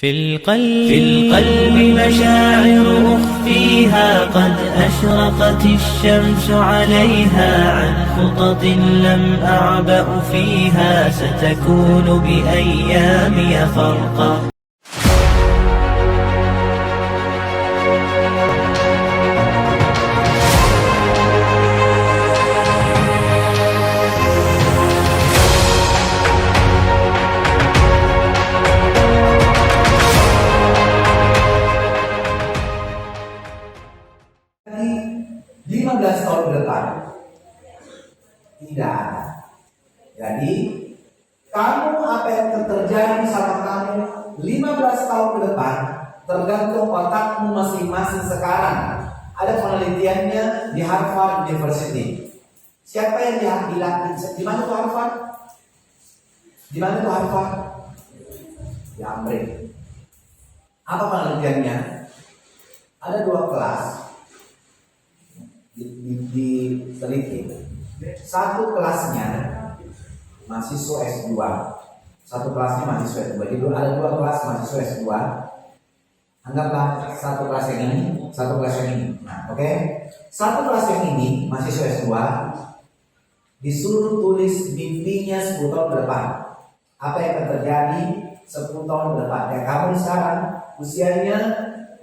في القلب مشاعر أخفيها قد أشرقت الشمس عليها عن خطط لم أعبأ فيها ستكون بأيامي فرقا. Di 15 tahun ke depan tidak ada. Jadi kamu apa yang terjadi sama kamu 15 tahun ke depan tergantung otakmu masing-masing sekarang. Ada penelitiannya di Harvard University. Siapa yang bilang di mana tuh Harvard? Di mana tuh Harvard? Di Amerika. Apa penelitiannya? Ada 2 kelas diteliti. Satu kelasnya mahasiswa S2, satu kelasnya mahasiswa S2. Jadi ada 2 kelas mahasiswa S2. Anggaplah satu kelas yang ini, satu kelas yang ini. Nah, oke. Satu kelas yang ini mahasiswa S2 disuruh tulis mimpinya 10 tahun ke depan. Apa yang akan terjadi 10 tahun ke depan? Ya, kamu sekarang usianya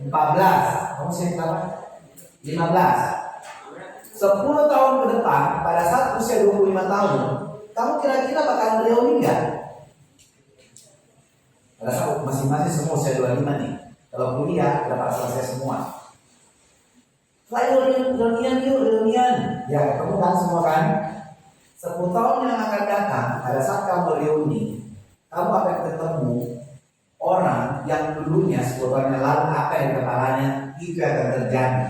14. Kamu usia berapa? 15. 10 tahun ke depan, pada saat usia 25 tahun, kamu kira-kira bakal reuni nggak? Pada saat masing-masing semua usia 25 nih. Kalau kuliah, udah selesai semua. Reunian. Ya, kamu kan semua kan? 10 tahun yang akan datang, pada saat kamu reuni, kamu akan ketemu orang yang dulunya 10 tahun yang lalu apa yang kepalanya, itu yang akan terjadi.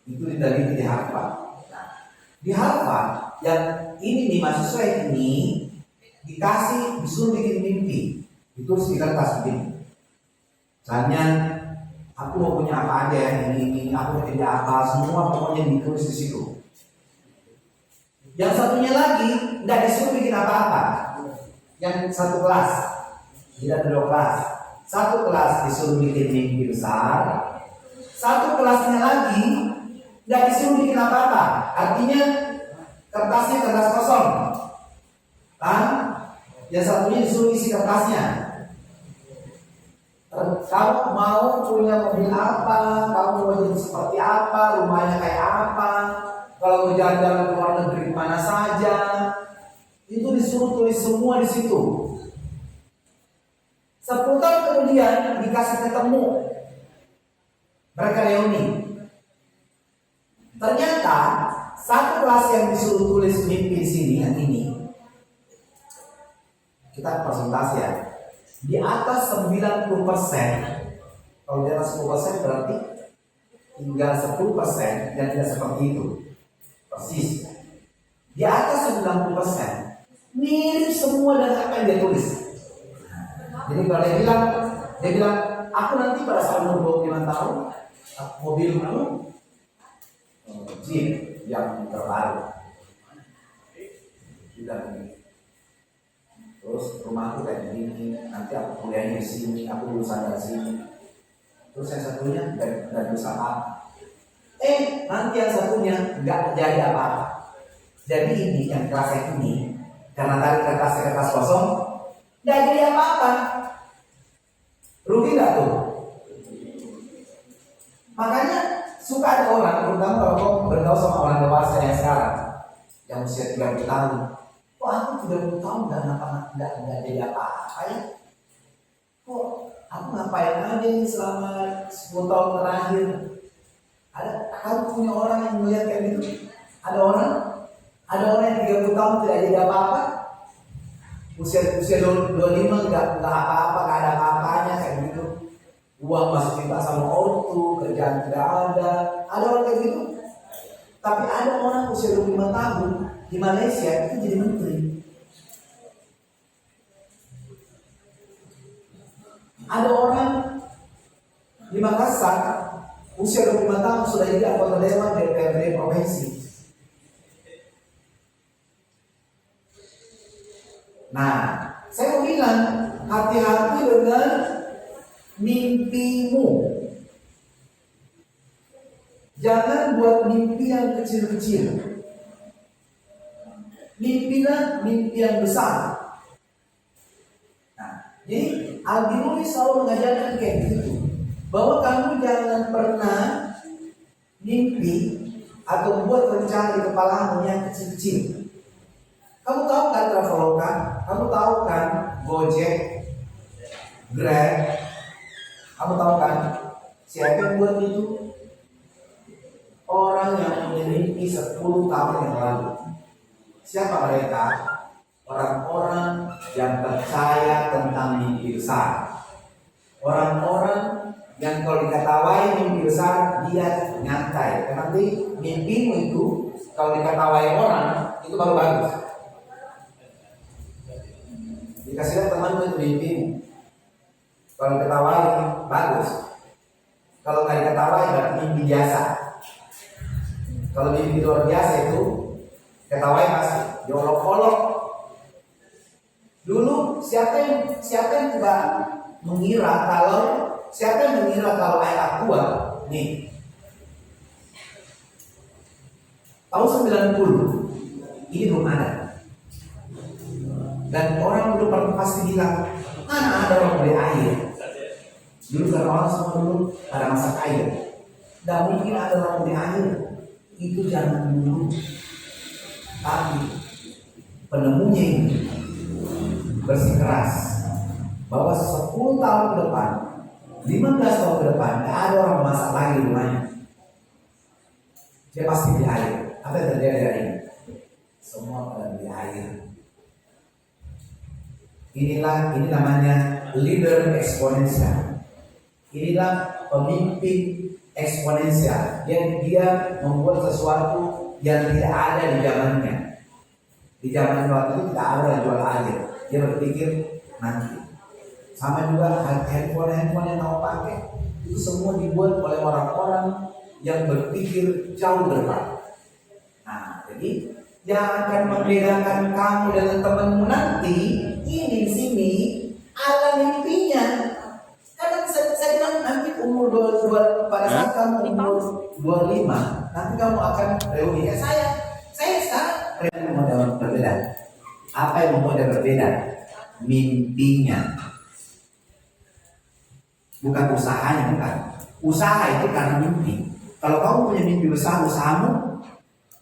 Itu diteliti di Harvard. Nah, di Harvard yang ini nih mahasiswa ini disuruh bikin mimpi. Ditulis di kertas begini. Misalnya aku mau punya apa aja ya, ini aku tidak apa, semua pokoknya ditulis di situ. Yang satunya lagi tidak disuruh bikin apa-apa. Yang satu kelas, tidak ada 2 kelas. Satu kelas disuruh bikin mimpi besar. Satu kelasnya lagi tidak disuruh bikin apa-apa. Artinya kertasnya kertas kosong. Kan? Yang satunya disuruh isi kertasnya. Kamu mau punya mobil apa? Kamu mau jadi seperti apa? Rumahnya kayak apa? Kalau mau jalan-jalan ke luar negeri kemana saja? Itu disuruh tulis semua di situ. 10 tahun kemudian dikasih ketemu. Mereka reuni. Ternyata satu kelas yang disuruh tulis mimpi di sini yang ini, kita persentase ya, di atas 90%. Kalau di atas 10% berarti tinggal 10% yang tidak seperti itu. Persis. Di atas 90% mirip semua dengan apa yang dia tulis. Jadi kalau dia bilang, aku nanti pada saat umur 25 tahun, mobilku Jeep yang terbaru. Terus rumahku kayak gini, nanti aku kuliahnya di sini, aku lulusan dari sini. Terus yang satunya nggak bisa apa. Nanti yang satunya nggak jadi apa-apa. Jadi ini yang kelas yang ini, karena tadi kertas kosong, nggak jadi apa-apa. Rugi nggak tuh? Makanya suka ada orang, terutama kalau kamu bergaul sama orang dewasa yang sekarang, yang usia 30 tahun. Kok aku 30 tahun nggak jadi apa-apa ya? Kok aku ngapain aja nih selama 10 tahun terakhir? Kamu punya orang yang melihat kayak gitu? Ada orang yang 30 tahun tidak jadi apa-apa? Usia 25 nggak apa-apa, nggak ada apa-apanya kayak gitu. Uang masih minta sama ortu, kerjaan tidak ada. Ada orang kayak gitu. Tapi ada orang usia 25 tahun di Malaysia itu jadi menteri. Ada orang di Makassar usia 25 tahun sudah jadi anggota dewan DPRD provinsi. Nah, saya mau bilang hati-hati dengan mimpimu. Jangan buat mimpi yang kecil-kecil. Mimpilah mimpi yang besar. Nah, jadi Al-Biruni selalu mengajarkan kayak gitu, bahwa kamu jangan pernah mimpi atau buat rencana di kepalamu yang kecil-kecil. Kamu tahu kan Traveloka? Kamu tahu kan Gojek, Grab? Kamu tahu kan siapa yang buat itu? Orang yang punya mimpi 10 tahun yang lalu. Siapa mereka? Orang-orang yang percaya tentang mimpi besar. Orang-orang yang kalau dikatawai mimpi besar, dia nyantai. Karena nanti mimpimu itu kalau dikatawai orang itu baru bagus. Dikasih lihat temanmu itu mimpimu. Kalau dikatawai bagus. Kalau nggak dikatawai berarti mimpi biasa. Kalau mimpi luar biasa itu ketawai pasti diolok-olok. Dulu siapa yang coba mengira kalau ayat Aqua nih tahun 90 ini belum ada, dan orang dulu pasti bilang mana ada orang beli air. Dulu kan orang semua dulu pada masak air, tidak mungkin ada orang beli air. Itu jangan dulu, tapi penemunya ini bersikeras bahwa 10 tahun ke depan, 15 tahun ke depan, tidak ada orang masak lagi di rumahnya. Dia pasti beli air. Apa yang terjadi hari ini? Semua pada beli air. Ini namanya leader eksponensial. Inilah pemimpin eksponensial yang dia membuat sesuatu yang tidak ada di zamannya. Di zaman waktu itu tidak ada yang jual air. Dia berpikir nanti. Sama juga handphone yang kamu pakai itu semua dibuat oleh orang-orang yang berpikir jauh ke depan. Nah, jadi yang akan membedakan kamu dengan temanmu nanti ini di sini ada mimpinya. Kadang saya bilang nanti umur 22 pada saat kamu umur 25 nanti kamu akan reuni. Saya sekarang model berbeda. Apa yang membuat dia berbeda? Mimpinya, bukan usahanya, bukan. Usaha itu karena mimpi. Kalau kamu punya mimpi besar, usahamu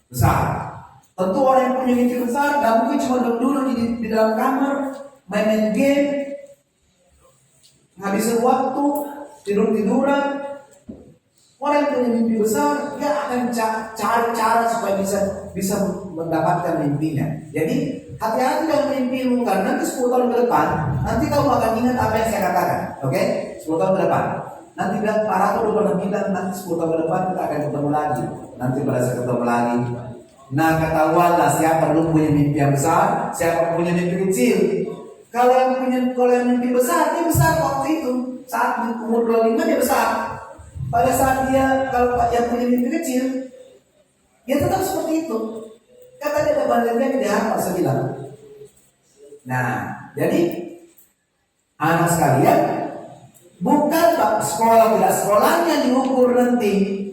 besar. Tentu orang yang punya mimpi besar gak mungkin cuma duduk di dalam kamar main game, ngabisin waktu, tiduran. Orang yang punya mimpi besar, dia akan cari cara supaya bisa mendapatkan mimpinya. Jadi hati-hati dengan mimpimu, karena nanti 10 tahun ke depan, nanti kamu akan ingat apa yang saya katakan. Oke? 10 tahun ke depan. Nanti Pak Ratu udah pernah bilang nanti 10 tahun ke depan kita akan ketemu lagi. Nanti pada saat ketemu lagi, nah ketahuanlah siapa dulu punya mimpi yang besar, siapa punya mimpi kecil. Kalau yang mimpi besar, dia besar waktu itu. Saat umur 25 dia besar. Pada saat dia kalau yang punya mimpi kecil, dia tetap seperti itu. Kata dia ada baliknya di hafal saya bilang. Nah, jadi anak sekalian, bukan sekolah tidak sekolahnya diukur nanti.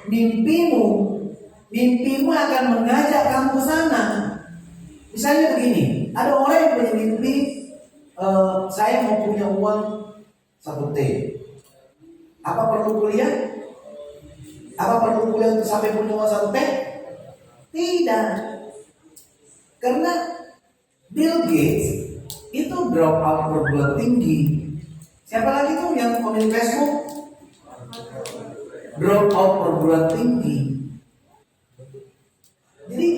Mimpimu akan mengajak kamu ke sana. Misalnya begini, ada orang yang punya mimpi, saya mau punya uang 1 T. Apa perlu kuliah? Untuk sampai punya uang 1 T? Tidak. Karena Bill Gates itu drop out perguruan tinggi. Siapa lagi tuh yang pemilik Facebook? Drop out perguruan tinggi. Jadi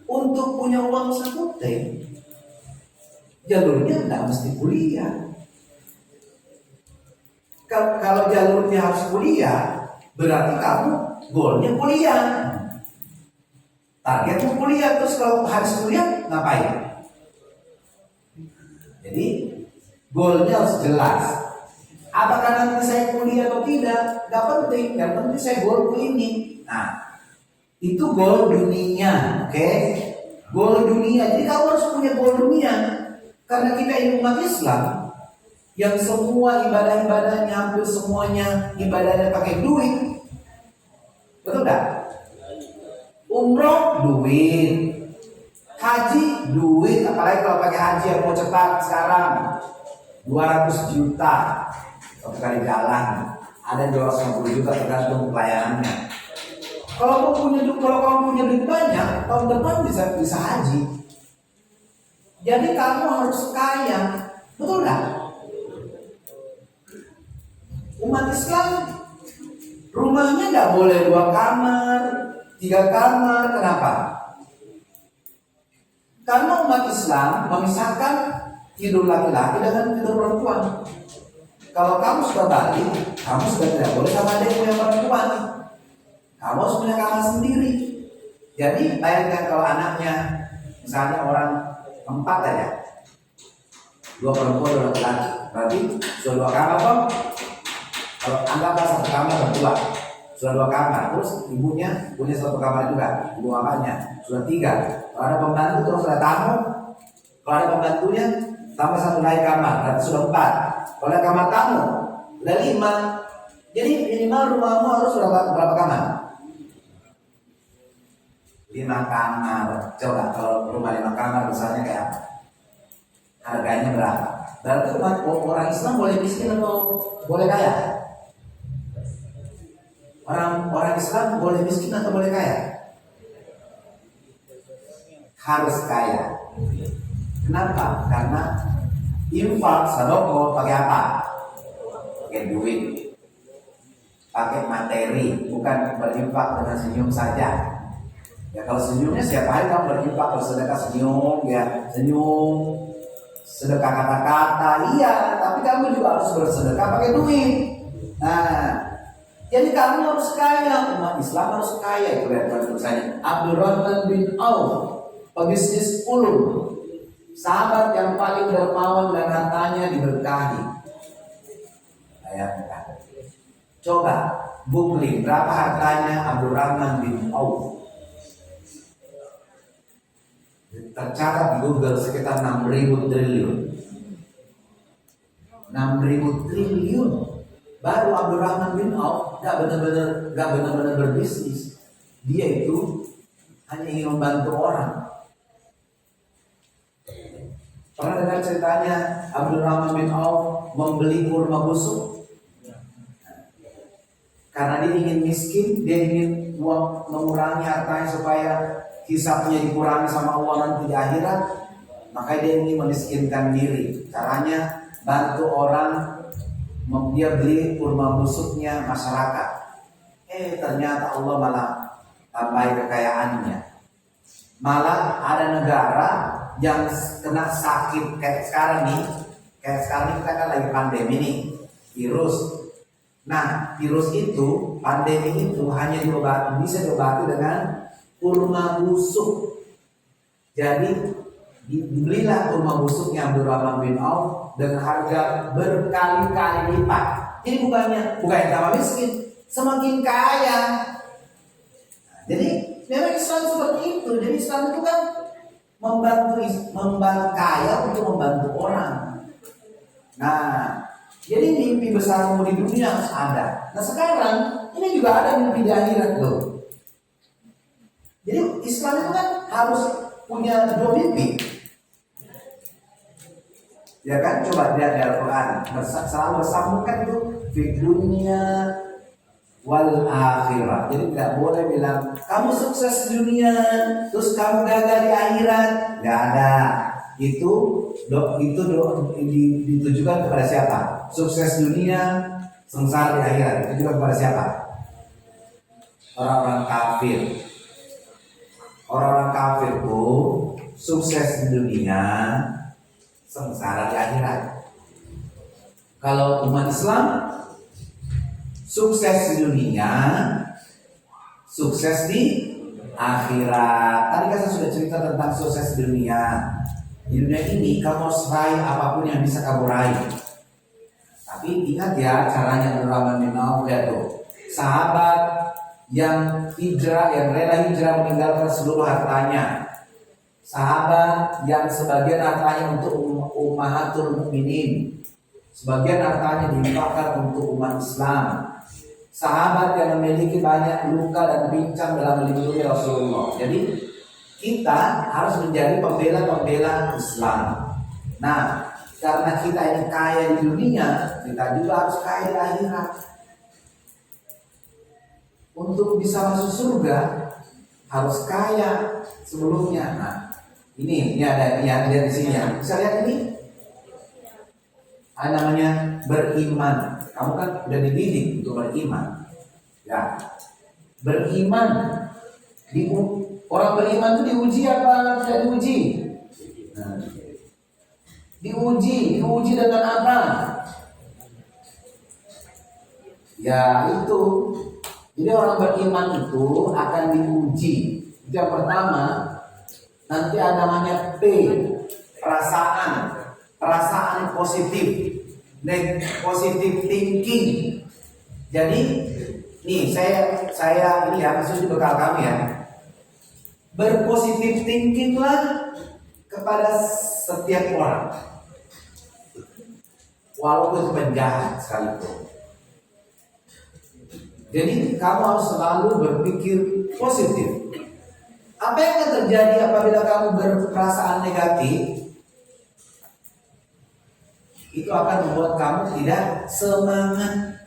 untuk punya uang 1 T, jalurnya tidak mesti kuliah. Kalau jalurnya harus kuliah, berarti kamu goalnya kuliah. Targetmu kuliah, terus kalau harus kuliah ngapain? Jadi goalnya harus jelas. Apakah nanti saya kuliah atau tidak? Gak penting, yang penting saya goalku ini. Nah, itu goal dunia, oke? Goal dunia. Jadi kamu harus punya goal dunia. Karena kita ini umat Islam, yang semua ibadah-ibadahnya hampir semuanya ibadahnya pakai duit. Betul nggak? Umroh duit, haji duit, apalagi kalau pakai haji yang mau cepat sekarang 200 juta satu kali jalan, ada 250 juta tergantung pelayanannya. Kalau kamu punya duit banyak, tahun depan bisa haji. Jadi kamu harus kaya, betul nggak? Umat Islam rumahnya nggak boleh 2 kamar, 3 kamar. Kenapa? Karena umat Islam memisahkan tidur laki-laki dengan tidur perempuan. Kalau kamu sudah balik, kamu sudah tidak boleh sama adikmu yang perempuan. Kamu harus punya kamar sendiri. Jadi bayangkan kalau anaknya, misalnya orang 4 aja, 2 perempuan, 2 laki-laki, berarti sudah 2 kamar toh. Kalau anggaplah 1 kamar berdua, sudah 2 kamar. Terus ibunya punya 1 kamar juga, ibu bapaknya sudah 3. Kalau ada pembantu terus ada tamu, kalau ada pembantunya tambah 1 lagi kamar, berarti sudah 4. Kalau ada kamar tamu, sudah 5. Jadi minimal rumahmu harus berapa kamar? 5 kamar. Coba kalau rumah 5 kamar besarnya kayak apa? Harganya berapa? Berarti orang Islam boleh miskin atau boleh kaya? Orang Islam boleh miskin atau boleh kaya? Harus kaya. Kenapa? Karena infak sedekah pakai apa? Pakai duit, pakai materi, bukan berinfak dengan senyum saja. Ya kalau senyumnya setiap hari kamu berinfak, bersedekah senyum, ya senyum, sedekah kata-kata, iya. Tapi kamu juga harus bersedekah pakai duit. Nah, jadi kamu harus kaya, umat Islam harus kaya. Itu lihat tulisannya. Abdurrahman bin Auf, pebisnis ulung, sahabat yang paling dermawan dan hartanya diberkahi. Bayangkan. Coba googling berapa hartanya Abdurrahman bin Auf. Tercatat di Google sekitar 6.000 triliun. 6.000 triliun. Baru Abdurrahman bin Auf gak benar-benar berbisnis. Dia itu hanya ingin membantu orang. Pernah dengar ceritanya Abdurrahman bin Auf membeli kurma busuk? Karena dia ingin miskin, dia ingin mengurangi hartanya supaya hisabnya dikurangi sama Allah nanti di akhirat. Maka dia ingin memiskinkan diri. Caranya bantu orang, dia beli kurma busuknya masyarakat. Ternyata Allah malah tambahi kekayaannya. Malah ada negara yang kena sakit kayak sekarang nih. Kayak sekarang ini kita kan lagi pandemi nih, virus. Nah, virus itu, pandemi itu hanya bisa diobati dengan kurma busuk. Jadi dibelilah kurma busuknya Abdurrahman bin Auf dengan harga berkali-kali lipat. Jadi bukan tambah miskin, semakin kaya. Jadi memang Islam seperti itu. Jadi Islam itu kan membantu kaya untuk membantu orang. Nah, jadi mimpi besarmu di dunia harus ada. Nah sekarang ini juga ada mimpi di akhirat loh. Jadi Islam itu kan harus punya 2 mimpi. Ya kan, coba lihat di Al-Quran, selalu bersambungkan itu di dunia wal akhirat. Jadi tidak boleh bilang kamu sukses di dunia terus kamu gagal di akhirat. Tidak ada. Itu ditujukan kepada siapa? Sukses dunia, sengsara di akhirat. Ditujukan kepada siapa? Orang-orang kafir. Orang-orang kafir itu sukses di dunia, sengsara di akhirat. Kalau umat Islam sukses di dunia, sukses di akhirat. Tadi kan saya sudah cerita tentang sukses di dunia. Di dunia ini kamu harus raih apapun yang bisa kamu raih. Tapi ingat ya caranya Abdurrahman bin Auf. Lihat tuh, sahabat yang rela hijrah meninggalkan seluruh hartanya. Sahabat yang sebagian hartanya untuk ummahatul mukminin, Sebagian hartanya diinfakkan untuk umat Islam. Sahabat yang memiliki banyak luka dan pincang dalam melindungi Rasulullah. Jadi kita harus menjadi pembela-pembela Islam. Nah, karena kita ini kaya di dunia, kita juga harus kaya di akhirat. Untuk bisa masuk surga harus kaya sebelumnya. Nah, ini ada yang di sini ya. Bisa lihat ini? Ada namanya beriman. Kamu kan udah dididik untuk beriman. Ya. Beriman. Orang beriman itu diuji apa tidak diuji? Nah, diuji dengan apa? Ya itu. Jadi orang beriman itu akan diuji. Itu yang pertama. Nanti ada namanya P, perasaan positif, positive thinking. Jadi nih saya ini ya khusus bekal kami ya. Berpositif thinkinglah kepada setiap orang, walaupun penjahat sekalipun. Jadi kamu harus selalu berpikir positif. Apa yang akan terjadi apabila kamu berperasaan negatif? Itu akan membuat kamu tidak semangat.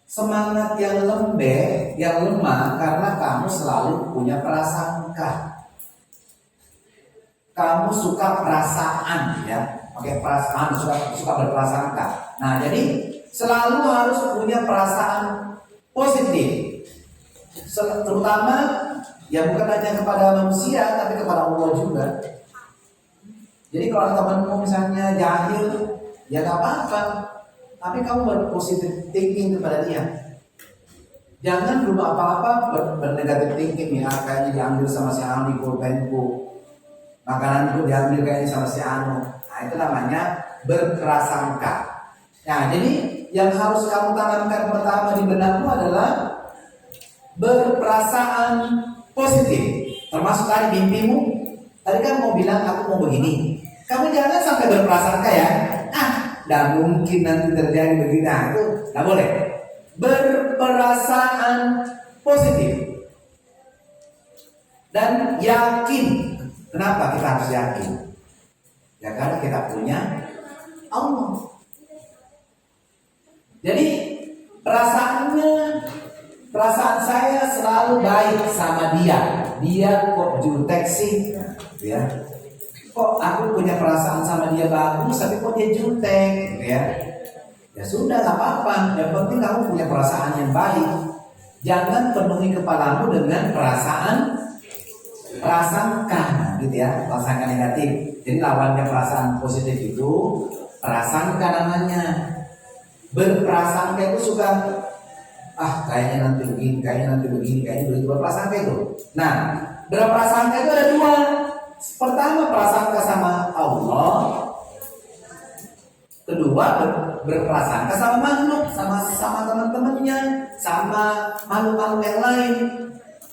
Semangat yang lembek, yang lemah, karena kamu selalu punya prasangka. Kamu suka perasaan, ya, pakai perasaan, suka berprasangka. Nah, jadi selalu harus punya perasaan positif, terutama ya bukan hanya kepada manusia, tapi kepada Allah juga. Jadi kalau temanmu misalnya jahil, ya gak apa-apa, tapi kamu berpositif thinking kepada dia. Jangan dulu apa-apa bernegatif thinking, ya kayaknya diambil sama si Anu di pulpenku, makananku diambil kayaknya sama si Anu. Nah itu namanya berprasangka. Nah jadi yang harus kamu tanamkan pertama di benakmu adalah berperasaan positif. Termasuk tadi mimpimu. Tadi kan mau bilang aku mau begini. Kamu jangan sampai berprasangka ya. Tidak mungkin nanti terjadi begini. Nah, itu tidak boleh. Berperasaan positif dan yakin. Kenapa kita harus yakin? Ya karena kita punya Allah. Jadi perasaan saya selalu baik sama dia. Dia kok jutek sih, ya. Kok aku punya perasaan sama dia bagus, tapi kok dia jutek, ya. Ya sudah, gak apa-apa. Yang penting kamu punya perasaan yang baik. Jangan penuhi kepalamu dengan prasangka, gitu ya, prasangka negatif. Jadi lawannya perasaan positif itu prasangka namanya. Berprasangka itu suka kayaknya nanti begini, kayaknya begitu. Berprasangka itu. Nah, berprasangka itu ada dua. Pertama prasangka sama Allah. Kedua berprasangka sama makhluk, sama teman-temannya, sama makhluk-makhluk yang lain,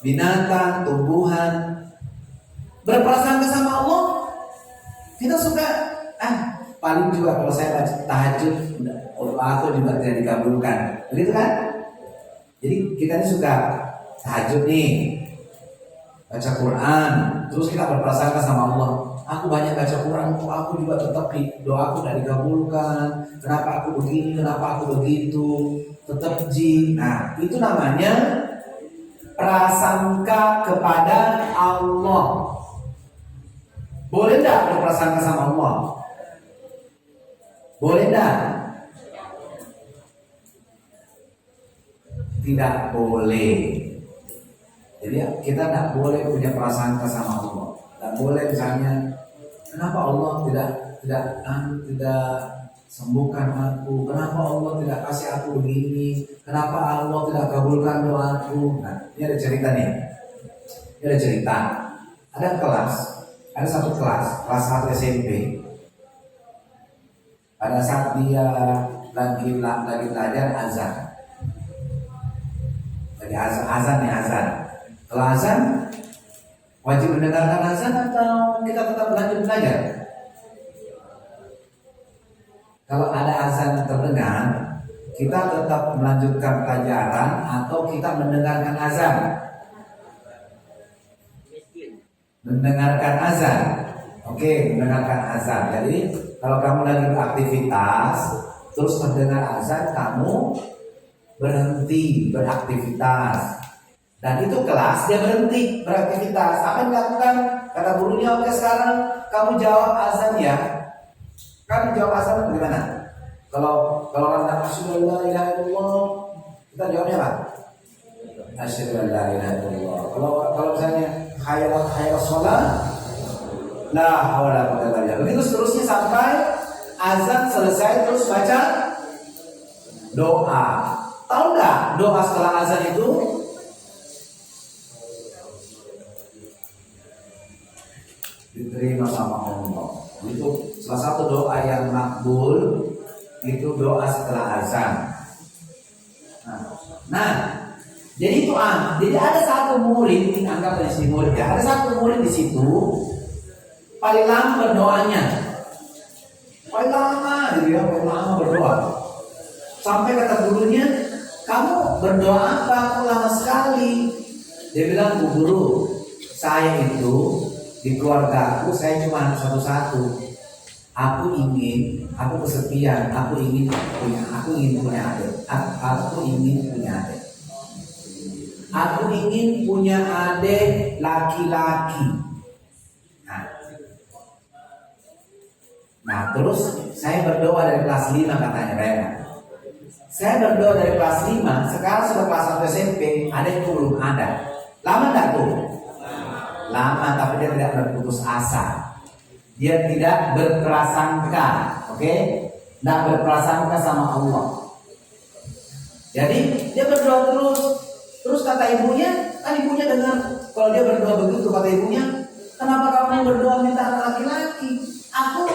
binatang, tumbuhan. Berprasangka sama Allah, kita suka paling juga kalau saya baca tahajud, aku juga tidak dikabulkan, begitu kan? Jadi kita ini suka tahajud nih, baca Quran, terus kita berprasangka sama Allah. Aku banyak baca Quran, kok aku juga tetap doaku tidak dikabulkan. Kenapa aku begini, kenapa aku begitu, tetap ji. Nah, itu namanya prasangka kepada Allah. Boleh tidak berprasangka sama Allah? Boleh tidak? Tidak boleh. Jadi kita tidak boleh punya prasangka sama Allah. Tidak boleh misalnya, kenapa Allah tidak sembuhkan aku? Kenapa Allah tidak kasih aku begini? Kenapa Allah tidak kabulkan doaku? Nah, ini ada cerita nih. Ini ada cerita. Ada satu kelas 1 SMP. Pada saat dia lagi belajar azan. Lagi azan. Kalau azan wajib mendengarkan azan atau kita tetap lanjut belajar? Kalau ada azan terdengar, kita tetap melanjutkan pelajaran atau kita mendengarkan azan? Mendengarkan azan. Oke, mendengarkan azan. Jadi kalau kamu lagi beraktivitas, terus mendengar azan, kamu berhenti beraktivitas. Dan itu kelas dia berhenti beraktivitas. Apa yang dilakukan? Kata gurunya, oke sekarang kamu jawab azan ya. Kan jawab azan bagaimana? Kalau anda asyhadu an la ilaha illallah, kita jawabnya apa? Asyhadu an la ilaha illallah. Kalau misalnya hayya shalah, la haula wala quwwata illa billah. Begitu seterusnya sampai azan selesai, terus baca doa. Tahu nggak doa setelah azan itu? Diterima sama Allah. Itu salah satu doa yang makbul, itu doa setelah azan. Nah, jadi itu jadi ada satu murid, anggap si murid ya, ada satu murid di situ paling lama berdoanya, paling lama berdoa. Sampai kata gurunya, kamu berdoa apa? Aku lama sekali. Dia bilang, Bu Guru, saya itu di keluarga aku saya cuma satu-satu. Aku kesepian. Aku ingin punya adik. Aku ingin punya adik laki-laki. Nah, terus saya berdoa dari kelas 5 katanya, bayangkan. Saya berdoa dari kelas 5, sekarang sudah kelas 1 SMP, adikku belum ada. Lama enggak tuh? Lama, tapi dia tidak berputus asa. Dia tidak berprasangka, oke? Tidak berprasangka sama Allah. Jadi dia berdoa terus. Terus kata ibunya, kan ibunya dengar kalau dia berdoa begitu, kata ibunya, kenapa kamu berdoa minta anak laki-laki? Aku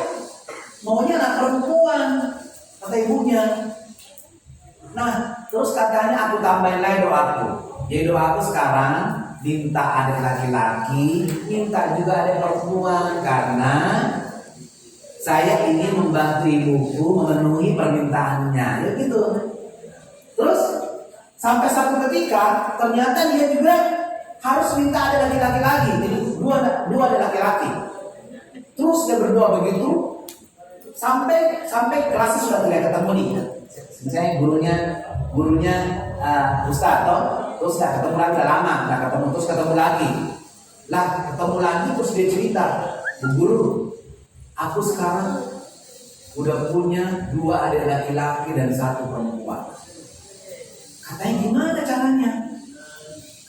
maunya anak perempuan, kata ibunya. Nah, terus katanya aku tambahin lagi doaku. Jadi doaku sekarang minta adik laki-laki, minta juga adik perempuan, karena saya ingin membantu ibuku memenuhi permintaannya. Ya gitu. Terus sampai satu ketika ternyata dia juga harus minta adik laki-laki lagi. Jadi dua adik laki-laki. Terus dia berdoa begitu sampai kelasnya sudah tidak ketemu nih. Misalnya gurunya Ustaz terus nggak ketemu lagi, udah lama nggak ketemu, terus ketemu lagi terus dia cerita, Bu Guru, aku sekarang udah punya 2 adik laki-laki dan 1 perempuan. Katanya gimana caranya?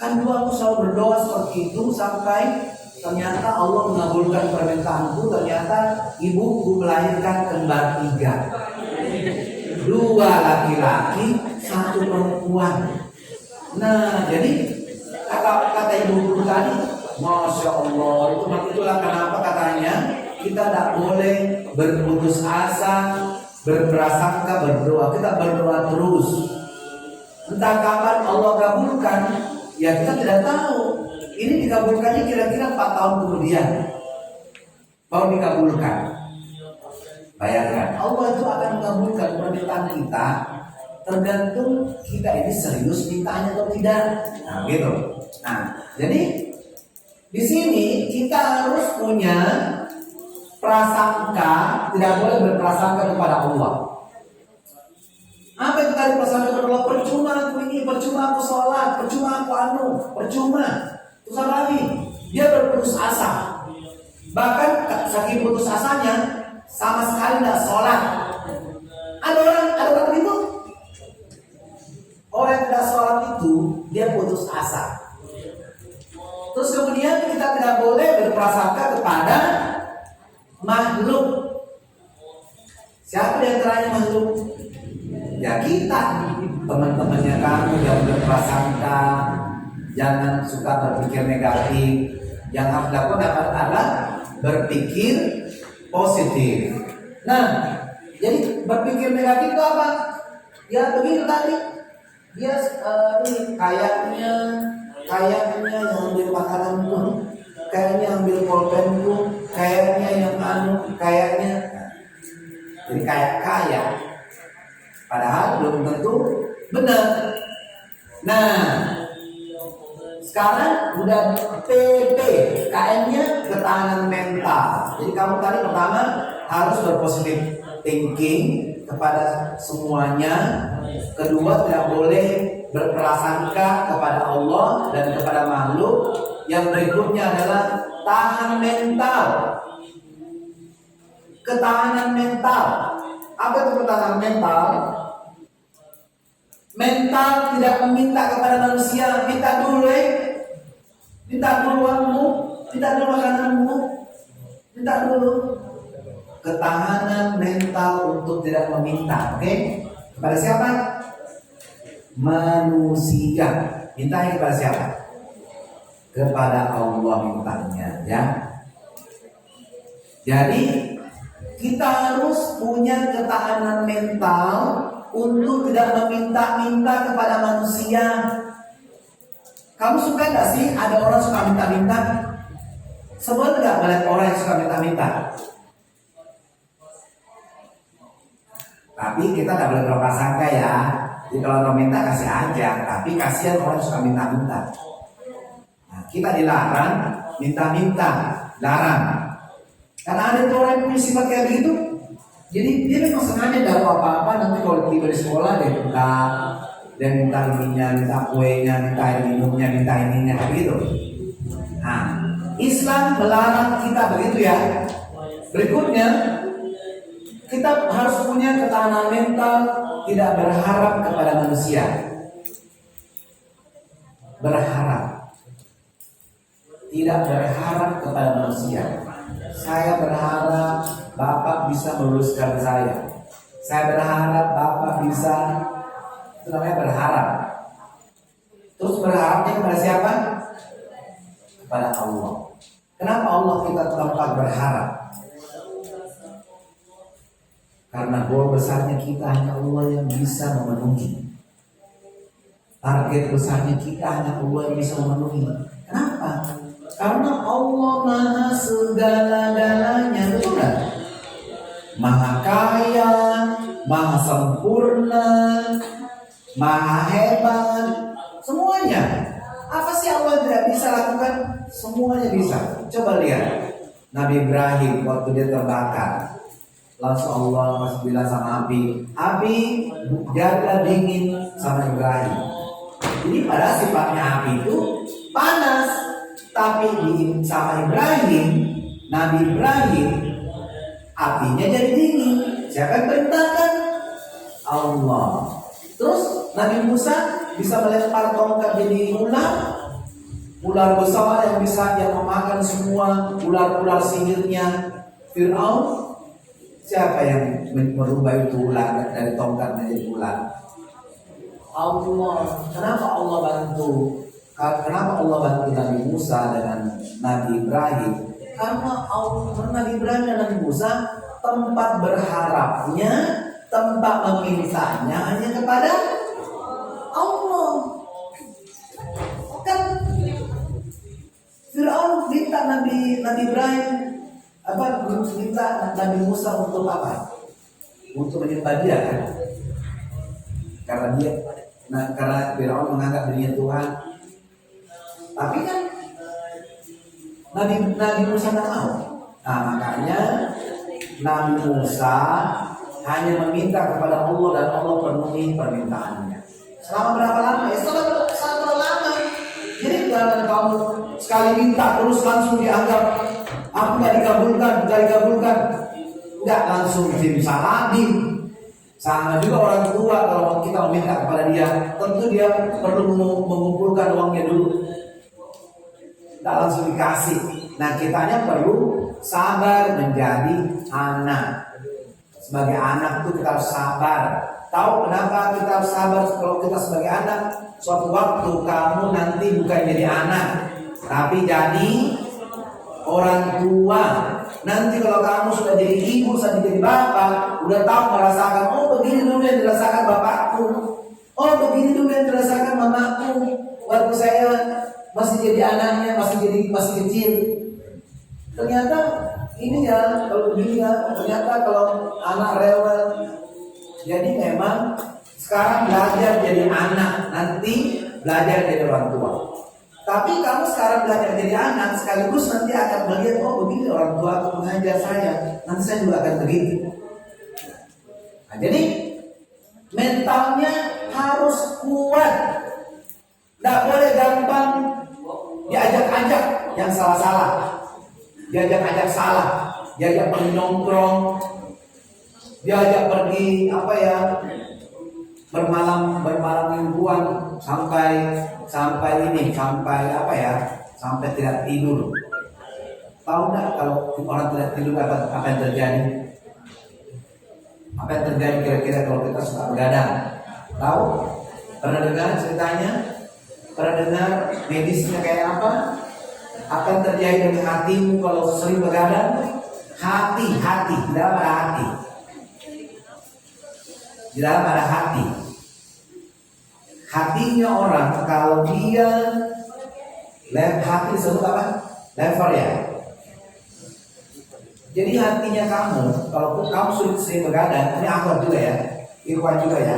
Kan dulu aku selalu berdoa seperti itu sampai ternyata Allah mengabulkan permintaanku. Ternyata ibuku melahirkan kembar 3, 2 laki-laki, 1 perempuan. Nah, jadi kata ibu guru tadi, Masya Allah, itulah kenapa katanya kita tidak boleh berputus asa, berprasangka, berdoa. Kita berdoa terus. Entah kapan Allah kabulkan, ya kita tidak tahu. Ini dikabulkannya kira-kira 4 tahun kemudian baru dikabulkan. Bayangkan, Allah itu akan mengabulkan permintaan kita tergantung kita ini serius mintanya atau tidak. Nah, gitu. Nah, jadi di sini kita harus punya prasangka, tidak boleh berprasangka kepada Allah. Apa yang tadi prasangka kepada Allah? Percuma aku ini, percuma aku sholat, percuma aku percuma. Terus apa lagi? Dia berputus asa. Bahkan saking putus asanya sama sekali tidak sholat. Ada orang begitu. Orang yang tidak sholat itu dia putus asa. Terus kemudian kita tidak boleh berprasangka kepada makhluk. Siapa di antaranya makhluk? Ya kita, teman-temannya kamu, yang berprasangka, jangan suka berpikir negatif. Yang harus dilakukan adalah berpikir positif. Nah, jadi berpikir negatif itu apa? Ya begitu tadi. Dia ini kayaknya yang ambil makananku, kayaknya ambil pulpenku, kayaknya yang kayaknya. jadi kaya. Padahal belum tentu benar. Nah, sekarang udah KM-nya ketahanan mental. Jadi kamu tadi pertama harus berpositif thinking kepada semuanya. Kedua, tidak boleh berprasangka kepada Allah dan kepada makhluk. Yang berikutnya adalah tahan mental. Ketahanan mental. Apa itu ketahanan mental? Mental tidak meminta kepada manusia, minta dulu minta dulu uangmu, minta dulu makananmu, minta dulu. Ketahanan mental untuk tidak meminta, oke? Kepada siapa? Manusia. Mintanya kepada siapa? Kepada Allah mintanya, ya. Jadi kita harus punya ketahanan mental untuk tidak meminta-minta kepada manusia. Kamu suka gak sih ada orang suka minta-minta? Sebel gak melihat orang yang suka minta-minta? Tapi kita gak boleh berprasangka ya. Jadi kalau mau minta kasih aja. Tapi kasihan orang yang suka minta-minta. Nah, kita dilarang minta-minta, larang. Karena ada tuh orang yang punya sifat kayak begitu. Jadi dia memang sengaja gak mau apa-apa. Nanti kalau tiba di sekolah dia minta ininya, minta kuenya, minta air minumnya, minta ininya, begitu. Nah, Islam melarang kita begitu ya. Berikutnya, kita harus punya ketahanan mental, tidak berharap kepada manusia. Tidak berharap kepada manusia. Saya berharap Bapak bisa meluluskan saya. Saya berharap Bapak bisa, itu namanya berharap. Terus berharapnya kepada siapa? Kepada Allah. Kenapa Allah kita tempat berharap? Karena goal besarnya kita hanya Allah yang bisa memenuhi. Target besarnya kita hanya Allah yang bisa memenuhi. Kenapa? Karena Allah maha segala-galanya, betul gak? Maha kaya, maha sempurna, maha hebat, semuanya. Apa sih Allah tidak bisa lakukan? Semuanya bisa. Coba lihat Nabi Ibrahim waktu dia terbakar. Langsung Allah masih bilang sama api jaga dingin sama Ibrahim. Jadi pada sifatnya api itu panas, tapi sama Ibrahim, Nabi Ibrahim, apinya jadi dingin. Siapa yang perintahkan? Allah. Terus Nabi Musa bisa melempar tongkat jadi ular besar yang memakan semua ular-ular sihirnya Fir'aun. Siapa yang merubah itu ular dari tongkat menjadi ular? Allah. Kenapa Allah bantu? Kenapa Allah bantu Nabi Musa dengan Nabi Ibrahim? Karena Nabi Ibrahim dan Nabi Musa tempat berharapnya, tempat memintanya hanya kepada Allah. Kan Fir'aun minta Nabi Ibrahim minta Nabi Musa untuk apa? Untuk menyembah dia kan? Karena Fir'aun menganggap dirinya Tuhan. Tapi kan Nabi Musa tidak mau. Nah, makanya Nabi Musa hanya meminta kepada Allah dan Allah penuhi permintaannya. Selama berapa lama? Ya selama lama. Jadi jangan kamu sekali minta terus langsung dianggap aku nggak dikabulkan. Nggak langsung simsalabim. Sama juga orang tua kalau kita meminta kepada dia, tentu dia perlu mengumpulkan uangnya dulu. Tidak langsung dikasih. Nah, kitanya perlu sabar menjadi anak. Sebagai anak itu kita harus sabar. Tahu kenapa kita harus sabar kalau kita sebagai anak? Suatu waktu kamu nanti bukan jadi anak, tapi jadi orang tua. Nanti kalau kamu sudah jadi ibu, sudah jadi bapak, udah tahu merasakan, oh begini dulu yang dirasakan bapakku, oh begini dulu yang dirasakan mamaku. Waktu saya masih jadi anaknya, masih kecil. Ternyata ini ya kalau begini ya, ternyata kalau anak rewel. Jadi memang sekarang belajar jadi anak, nanti belajar jadi orang tua. Tapi kamu sekarang belajar jadi anak, sekaligus nanti akan melihat, oh begini orang tua aku mengajar saya, nanti saya juga akan begitu. Nah, jadi mentalnya harus kuat. Tidak boleh gampang diajak-ajak yang salah-salah. Diajak-ajak salah, diajak pergi nongkrong, diajak pergi bermalam mingguan sampai tidak tidur. Tahu nggak kalau orang tidak tidur apa yang terjadi? Apa yang terjadi kira-kira kalau kita suka begadang? Tahu? Pernah dengar ceritanya? Pernah dengar medisnya kayak apa? Akan terjadi dengan hatimu kalau sering begadang? Hati, di dalam ada hati. Di dalam ada hati. Hatinya orang kalau dia hati disebut apa? Lever ya. Jadi hatinya kamu, kalau kamu sering begadang, ini aku juga ya, Irwan juga ya.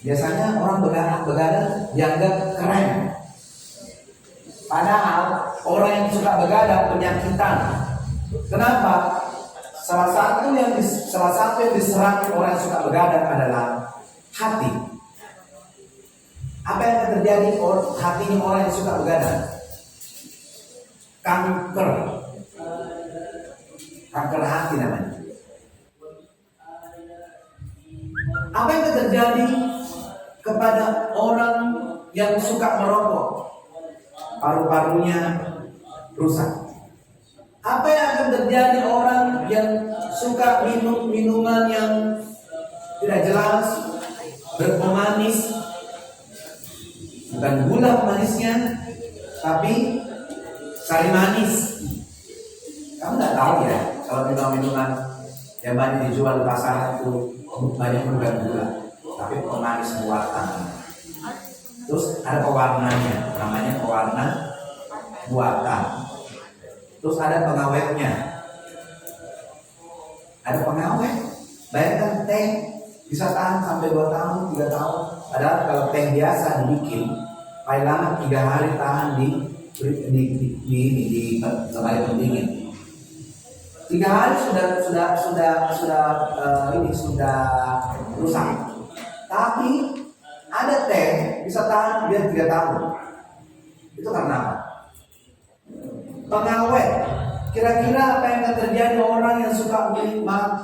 Biasanya orang begadang dianggap keren. Padahal orang yang suka begadang penyakitan. Kenapa? Salah satu yang diserang orang yang suka begadang adalah hati. Apa yang akan terjadi hatinya orang yang suka begadang? Kanker hati namanya. Apa yang akan terjadi kepada orang yang suka merokok? Paru-parunya rusak. Apa yang akan terjadi orang yang suka minum minuman yang tidak jelas, berpemanis, bukan gula pemanisnya, tapi sari manis. Kamu nggak tahu ya, kalau minuman yang banyak dijual di pasar itu banyak bukan gula, tapi pemanis buatan. Terus ada pewarnanya, namanya pewarna buatan. Terus ada pengawetnya. Ada pengawet. Bayangkan teh bisa tahan sampai 2 tahun, 3 tahun. Padahal kalau teh biasa dibikin paling lama 3 hari tahan di lemari pendingin. 3 hari sudah rusak. Tapi ada teh bisa tahan dia 3 tahun. Itu karena apa? Pengawet. Kira-kira apa yang akan terjadi orang yang suka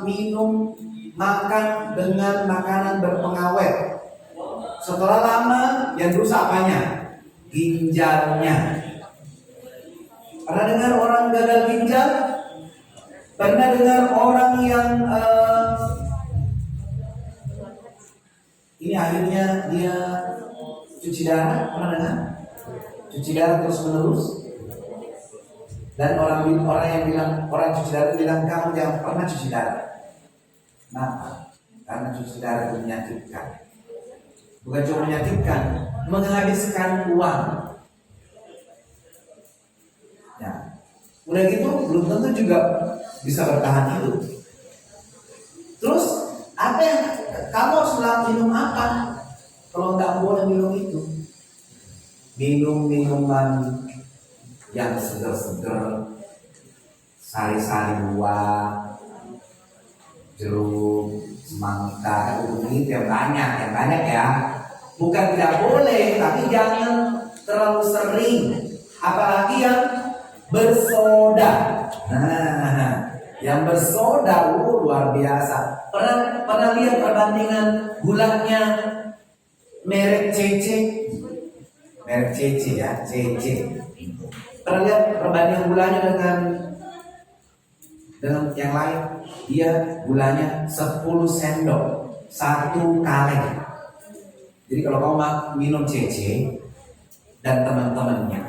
minum, makan dengan makanan berpengawet? Setelah lama yang rusak apanya? Ginjalnya. Pernah dengar orang gagal ginjal? Pernah dengar orang yang ini akhirnya dia cuci darah? Pernah dengar? Cuci darah terus menerus. Dan orang cuci darah bilang kamu jangan pernah cuci darah. Kenapa? Karena cuci darah itu menyakitkan. Bukan cuma menyakitkan, menghabiskan uang. Ya, udah gitu belum tentu juga bisa bertahan hidup. Terus apa yang kamu harus minum apa? Kalau nggak boleh minum itu, minum minuman yang seger-seger, sari-sari buah, jeruk, semangka, itu yang banyak ya. Bukan tidak boleh, tapi jangan terlalu sering. Apalagi yang bersoda. Nah, yang bersoda luar biasa. Pernah lihat perbandingan gulanya merek CC? Merek CC ya, CC. Pernah lihat perbandingan gulanya dengan yang lain? Dia gulanya 10 sendok 1 kaleng. Jadi kalau kamu minum CC dan teman-temannya,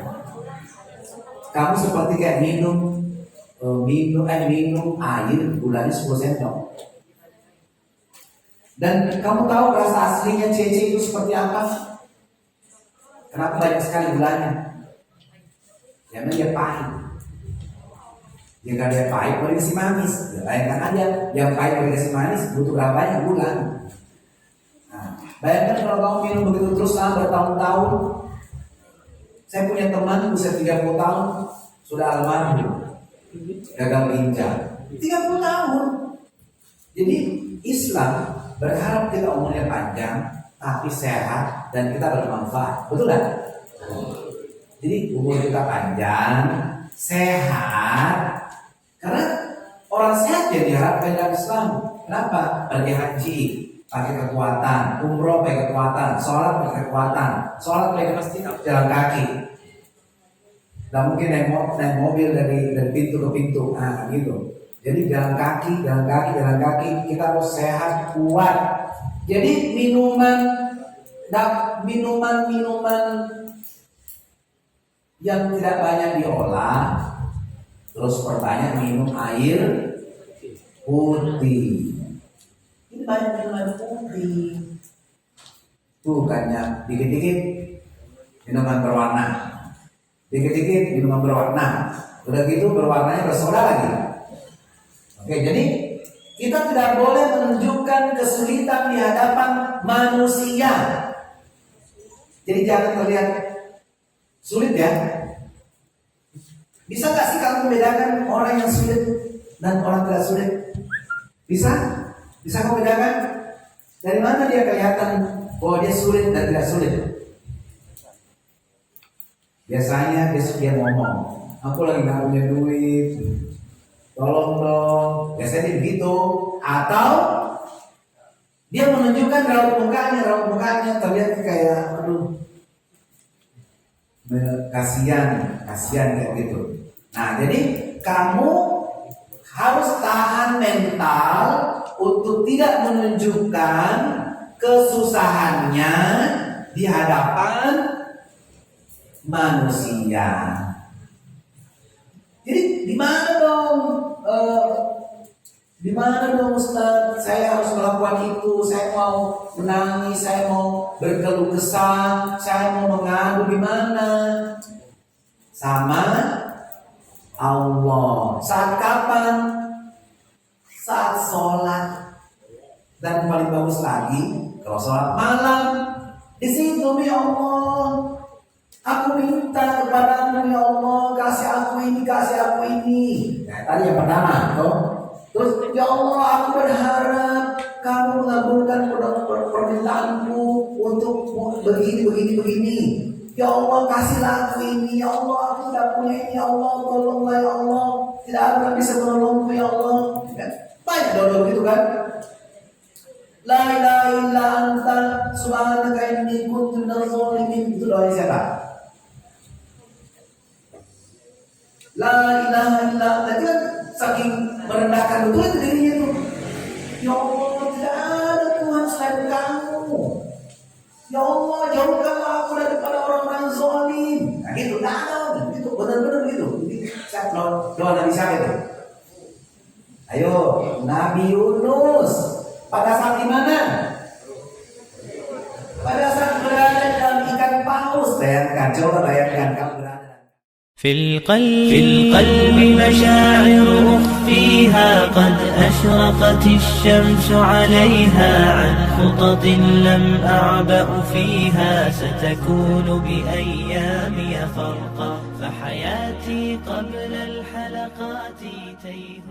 kamu seperti kayak minum air gulanya 10 sendok. Dan kamu tahu rasa aslinya CC itu seperti apa? Kenapa banyak sekali gulanya? Karena dia pahit. Jika dia pahit boleh dikasih manis. Ya, bayangkan aja, yang pahit boleh dikasih manis butuh berapa banyak bulan. Nah, bayangkan kalau kamu minum begitu terus selama bertahun-tahun. Saya punya teman usia 30 tahun sudah almarhum, gagal ginjal. 30 tahun. Jadi Islam berharap kita umurnya panjang, tapi sehat dan kita bermanfaat. Betul kan? Jadi umur kita panjang, sehat. Karena orang sehat yang diharapkan dalam Islam. Kenapa? Pergi haji pakai kekuatan, umroh pakai kekuatan, sholat pakai kekuatan, sholat pakai masjid jalan kaki. Nah mungkin naik mobil dari pintu ke pintu, nah gitu. Jadi jalan kaki, kita harus sehat, kuat. Jadi minuman yang tidak banyak diolah, terus perbanyak minum air putih. Ini banyak minuman putih. Bukannya dikit-dikit minuman berwarna, dikit-dikit minuman berwarna. Udah gitu berwarnanya bersoda lagi. Oke, jadi kita tidak boleh menunjukkan kesulitan di hadapan manusia. Jadi jangan terlihat sulit ya. Bisa gak sih kamu membedakan orang yang sulit dan orang tidak sulit? Bisa? Bisa kamu bedakan? Dari mana dia kelihatan bahwa dia sulit dan tidak sulit? Biasanya dia ngomong, aku lagi gak punya duit, tolong dong. Biasanya begitu. Atau dia menunjukkan raut mukanya terlihat kayak aduh, kasihan kayak gitu. Nah, jadi kamu harus tahan mental untuk tidak menunjukkan kesusahannya di hadapan manusia. Jadi di mana dong Ustaz? Saya harus melakukan itu. Saya mau menangis, saya mau berkeluh kesah, saya mau mengadu di mana? Sama Allah. Saat kapan? Saat sholat. Dan paling bagus lagi kalau sholat malam. Di situ ya Allah, aku minta kepadamu ya Allah, kasih aku ini. Nah, tadi yang pertama, toh. Terus ya Allah, aku berharap kamu mengabulkan permintaanku untuk begini. Ya Allah, kasihlah aku ini. Ya Allah, aku tidak punya ini. Ya Allah, tolonglah ya Allah. Tidak ada yang bisa menolongku ya Allah. Banyak doa gitu kan. La ilaha illa anta subhanaka inni kuntu minadz zalimin. Itu doa siapa? La ilaha illa anta. Itu kan saking merendahkan betul itu dirinya itu. Ya Allah, tidak ada Tuhan selain kamu. Ya Allah, jauhkanlah aku daripada orang-orang zalim. Nah gitu, gitu, benar-benar gitu. Doa Nabi siapa itu? Ayo, Nabi Yunus. Pada saat di mana? Pada saat berada dalam ikan paus. Coba bayangkan kamu berada. في القلب مشاعر أخفيها قد أشرقت الشمس عليها عن خطط لم أعبأ فيها ستكون بأيامي فرقا فحياتي قبل الحلقات تيه